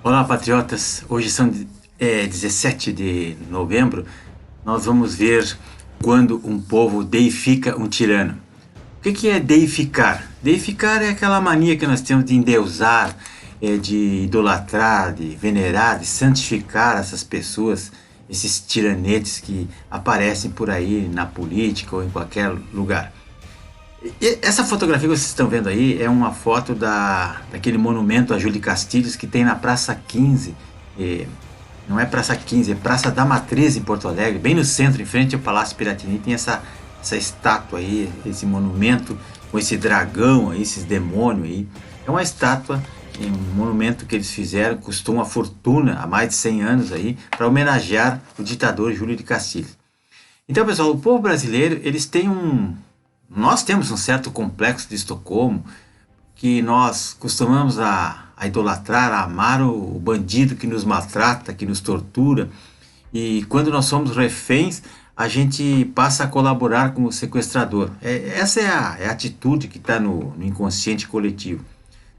Olá, patriotas. Hoje são 17 de novembro. Nós vamos ver quando um povo deifica um tirano. O que é deificar? Deificar é aquela mania que nós temos de endeusar, de idolatrar, de venerar, de santificar essas pessoas, esses tiranetes que aparecem por aí na política ou em qualquer lugar. E essa fotografia que vocês estão vendo aí é uma foto daquele monumento a Júlio Castilhos que tem na Praça 15. Não é Praça 15, é Praça da Matriz em Porto Alegre, bem no centro, em frente ao Palácio Piratini. Tem essa estátua aí, esse monumento com esse dragão aí, esses demônios aí. É uma estátua, um monumento que eles fizeram, custou uma fortuna há mais de 100 anos aí, para homenagear o ditador Júlio de Castilhos. Então, pessoal, o povo brasileiro, nós temos um certo complexo de Estocolmo, que nós costumamos a idolatrar, a amar o bandido que nos maltrata, que nos tortura, e quando nós somos reféns, a gente passa a colaborar com o sequestrador. Essa é a atitude que está no inconsciente coletivo.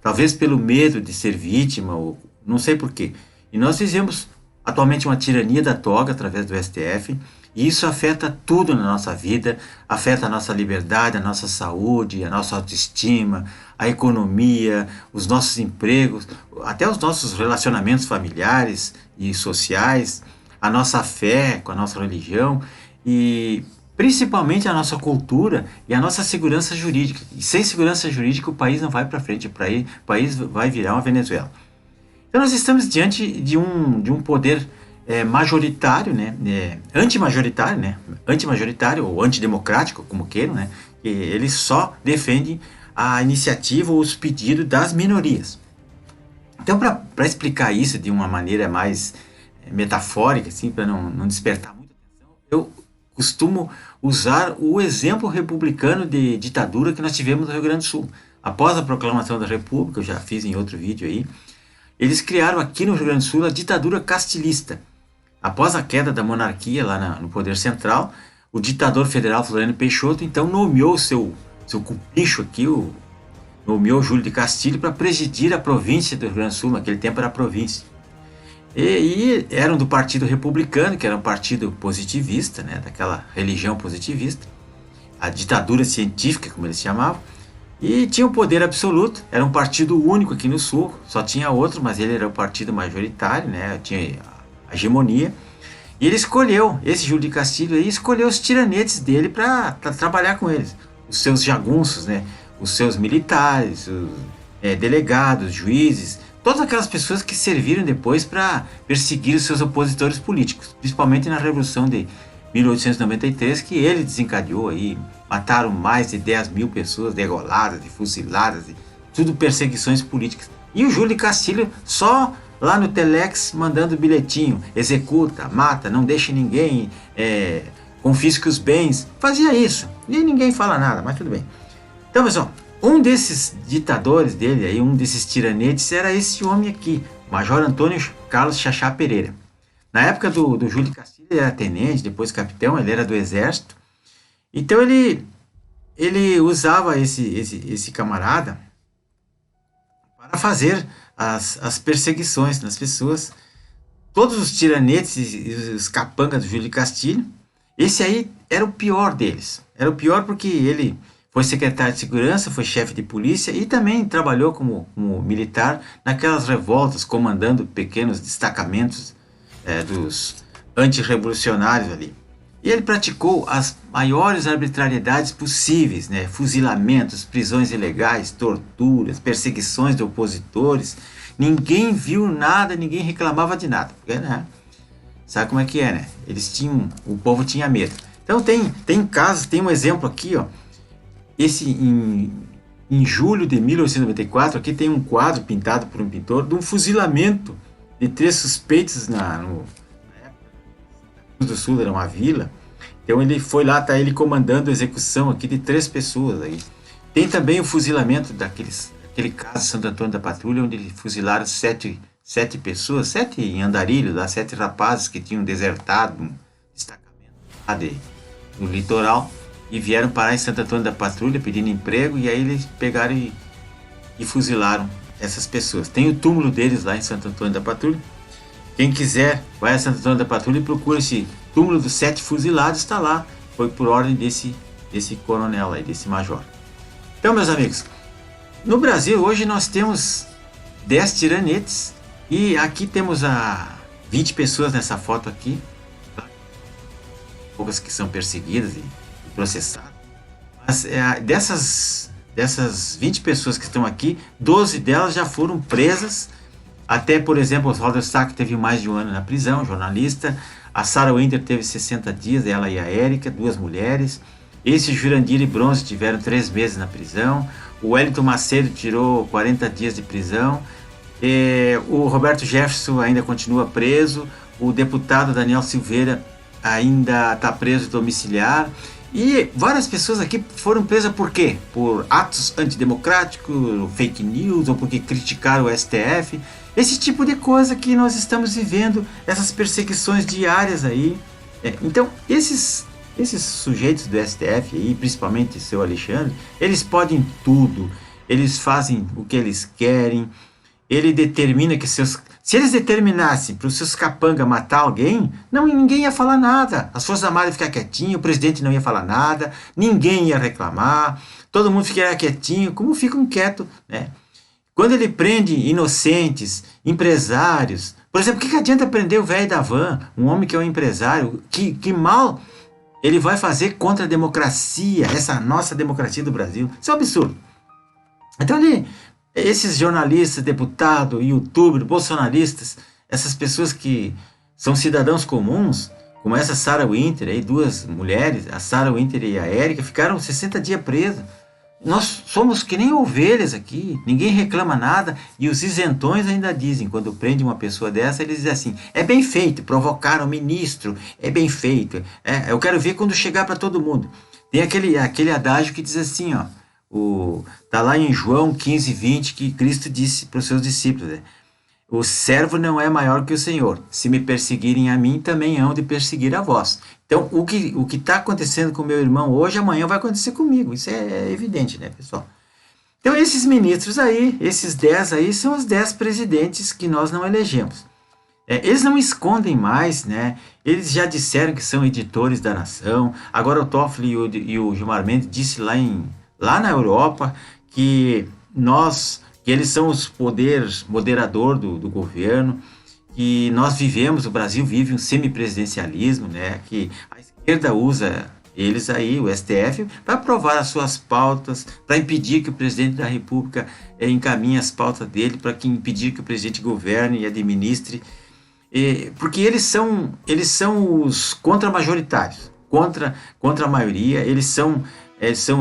Talvez pelo medo de ser vítima, ou não sei porquê. E nós vivemos atualmente uma tirania da toga através do STF, e isso afeta tudo na nossa vida, afeta a nossa liberdade, a nossa saúde, a nossa autoestima, a economia, os nossos empregos, até os nossos relacionamentos familiares e sociais, a nossa fé com a nossa religião e principalmente a nossa cultura e a nossa segurança jurídica. E sem segurança jurídica o país não vai para frente, o país vai virar uma Venezuela. Então nós estamos diante de um poder majoritário, antimajoritário ou antidemocrático, como queiram, né? Que eles só defendem a iniciativa ou os pedidos das minorias. Então, para explicar isso de uma maneira mais metafórica, assim, para não despertar muita atenção, eu costumo usar o exemplo republicano de ditadura que nós tivemos no Rio Grande do Sul. Após a proclamação da República, eu já fiz em outro vídeo aí, eles criaram aqui no Rio Grande do Sul a ditadura castilhista. Após a queda da monarquia lá no poder central, o ditador federal Floriano Peixoto então nomeou seu cupicho aqui, nomeou Júlio de Castilhos para presidir a província do Rio Grande do Sul, naquele tempo era a província. E eram do Partido Republicano, que era um partido positivista, né, daquela religião positivista, a ditadura científica, como eles chamavam, e tinha o poder absoluto, era um partido único aqui no Sul, só tinha outro, mas ele era o partido majoritário, né, tinha a hegemonia, e ele escolheu, esse Júlio de Castilhos aí, escolheu os tiranetes dele para trabalhar com eles, os seus jagunços, né, os seus militares, os delegados, juízes, todas aquelas pessoas que serviram depois para perseguir os seus opositores políticos, principalmente na Revolução de 1893, que ele desencadeou aí, mataram mais de 10 mil pessoas degoladas, fuziladas, tudo perseguições políticas. E o Júlio de Castilhos só lá no Telex mandando bilhetinho, executa, mata, não deixa ninguém, confisca os bens, fazia isso, e ninguém fala nada, mas tudo bem. Então, pessoal, um desses ditadores dele, aí, um desses tiranetes, era esse homem aqui, Major Antônio Carlos Xaxá Pereira. Na época do Júlio de Castilhos, ele era tenente, depois capitão, ele era do exército. Então ele usava esse camarada para fazer as perseguições nas pessoas. Todos os tiranetes e os capangas do Júlio de Castilhos, esse aí era o pior deles. Era o pior porque ele foi secretário de segurança, foi chefe de polícia e também trabalhou como militar naquelas revoltas, comandando pequenos destacamentos dos antirrevolucionários ali. E ele praticou as maiores arbitrariedades possíveis, né? Fuzilamentos, prisões ilegais, torturas, perseguições de opositores. Ninguém viu nada, ninguém reclamava de nada. Porque, né? Sabe como é que é, né? O povo tinha medo. Então tem casos, tem um exemplo aqui, ó. Esse em julho de 1894, aqui tem um quadro pintado por um pintor de um fuzilamento de 3 suspeitos na época do Sul, era uma vila. Então ele foi lá, tá ele comandando a execução aqui de 3 pessoas aí. Tem também o fuzilamento daquele caso Santo Antônio da Patrulha, onde eles fuzilaram 7 pessoas, 7 em Andarilho, 7 rapazes que tinham desertado um destacamento lá no litoral e vieram parar em Santo Antônio da Patrulha pedindo emprego, e aí eles pegaram e fuzilaram essas pessoas. Tem o túmulo deles lá em Santo Antônio da Patrulha. Quem quiser, vai a Santo Antônio da Patrulha e procura esse túmulo dos 7 fuzilados, está lá. Foi por ordem desse coronel aí, desse major. Então, meus amigos, no Brasil hoje nós temos 10 tiranetes e aqui temos 20 pessoas nessa foto aqui, poucas que são perseguidas e processadas. Mas dessas 20 pessoas que estão aqui, 12 delas já foram presas. Até, por exemplo, o Oswaldo Eustáquio teve mais de 1 ano na prisão, jornalista. A Sarah Winter teve 60 dias, ela e a Érica, 2 mulheres. Esse Jurandir e Bronze tiveram 3 meses na prisão. O Wellington Macedo tirou 40 dias de prisão. O Roberto Jefferson ainda continua preso. O deputado Daniel Silveira ainda está preso domiciliar. E várias pessoas aqui foram presas por quê? Por atos antidemocráticos, fake news, ou porque criticaram o STF. Esse tipo de coisa que nós estamos vivendo, essas perseguições diárias aí. Então, esses sujeitos do STF aí, principalmente o seu Alexandre, eles podem tudo. Eles fazem o que eles querem. Ele determina que se eles determinassem para os seus capanga matar alguém, ninguém ia falar nada. As Forças Armadas iam ficar quietinho, o presidente não ia falar nada, ninguém ia reclamar, todo mundo ficaria quietinho, como ficam quietos, né? Quando ele prende inocentes, empresários, por exemplo, o que adianta prender o velho da van, um homem que é um empresário, que mal ele vai fazer contra a democracia, essa nossa democracia do Brasil? Isso é um absurdo. Então esses jornalistas, deputados, youtubers, bolsonaristas, essas pessoas que são cidadãos comuns, como essa Sarah Winter, aí, 2 mulheres, a Sarah Winter e a Érica, ficaram 60 dias presas. Nós somos que nem ovelhas aqui, ninguém reclama nada, e os isentões ainda dizem, quando prende uma pessoa dessa, eles dizem assim, é bem feito, provocaram o ministro, é bem feito, eu quero ver quando chegar para todo mundo. Tem aquele adágio que diz assim, ó, tá lá em João 15:20, que Cristo disse para os seus discípulos, né? O servo não é maior que o Senhor. Se me perseguirem a mim, também hão de perseguir a vós. Então, o que está acontecendo com meu irmão hoje, amanhã vai acontecer comigo. Isso é evidente, né, pessoal? Então, esses ministros aí, esses 10 aí, são os 10 presidentes que nós não elegemos. Eles não escondem mais, né? Eles já disseram que são editores da nação. Agora o Toffoli e o Gilmar Mendes disse lá na Europa que eles são os poderes moderador do governo, que nós o Brasil vive um semipresidencialismo, né? Que a esquerda usa eles aí, o STF, para aprovar as suas pautas, para impedir que o presidente da República encaminhe as pautas dele, para impedir que o presidente governe e administre, porque eles são os contra-majoritários, contra a maioria, eles são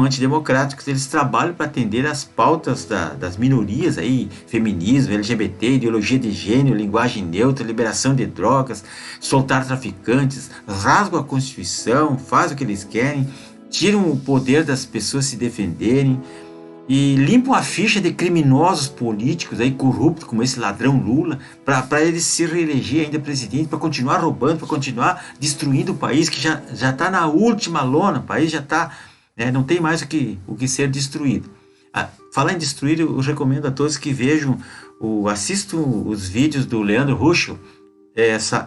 antidemocráticos, eles trabalham para atender às pautas das minorias, aí, feminismo, LGBT, ideologia de gênero, linguagem neutra, liberação de drogas, soltar traficantes, rasgam a Constituição, fazem o que eles querem, tiram o poder das pessoas se defenderem e limpam a ficha de criminosos políticos aí, corruptos, como esse ladrão Lula, para ele se reeleger ainda presidente, para continuar roubando, para continuar destruindo o país, que já está na última lona, o país já está... não tem mais o que ser destruído. Falar em destruir, eu recomendo a todos que assistam os vídeos do Leandro Ruschel,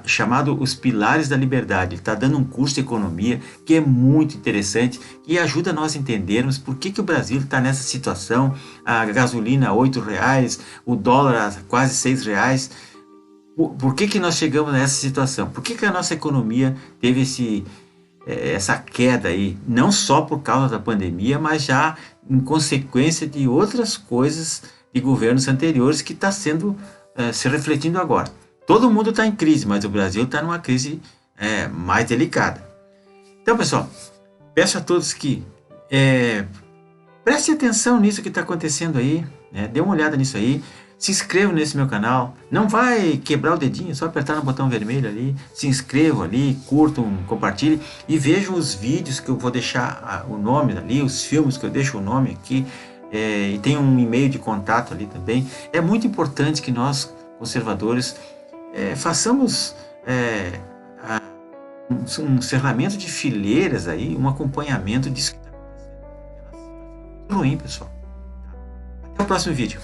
chamado Os Pilares da Liberdade. Ele está dando um curso de economia que é muito interessante e ajuda nós a entendermos por que o Brasil está nessa situação, a gasolina a R$8, o dólar a quase R$6. Por que nós chegamos nessa situação? Por que a nossa economia teve essa queda aí, não só por causa da pandemia, mas já em consequência de outras coisas de governos anteriores que está se refletindo agora. Todo mundo está em crise, mas o Brasil está numa crise mais delicada. Então, pessoal, peço a todos que prestem atenção nisso que está acontecendo aí, dê uma olhada nisso aí, se inscreva nesse meu canal, não vai quebrar o dedinho, é só apertar no botão vermelho ali, se inscrevam ali, curtam, compartilhem e vejam os vídeos que eu vou deixar o nome ali, os filmes que eu deixo o nome aqui, e tem um e-mail de contato ali também. É muito importante que nós, conservadores, façamos um encerramento de fileiras aí, um acompanhamento disso que está acontecendo. É ruim, pessoal. Até o próximo vídeo.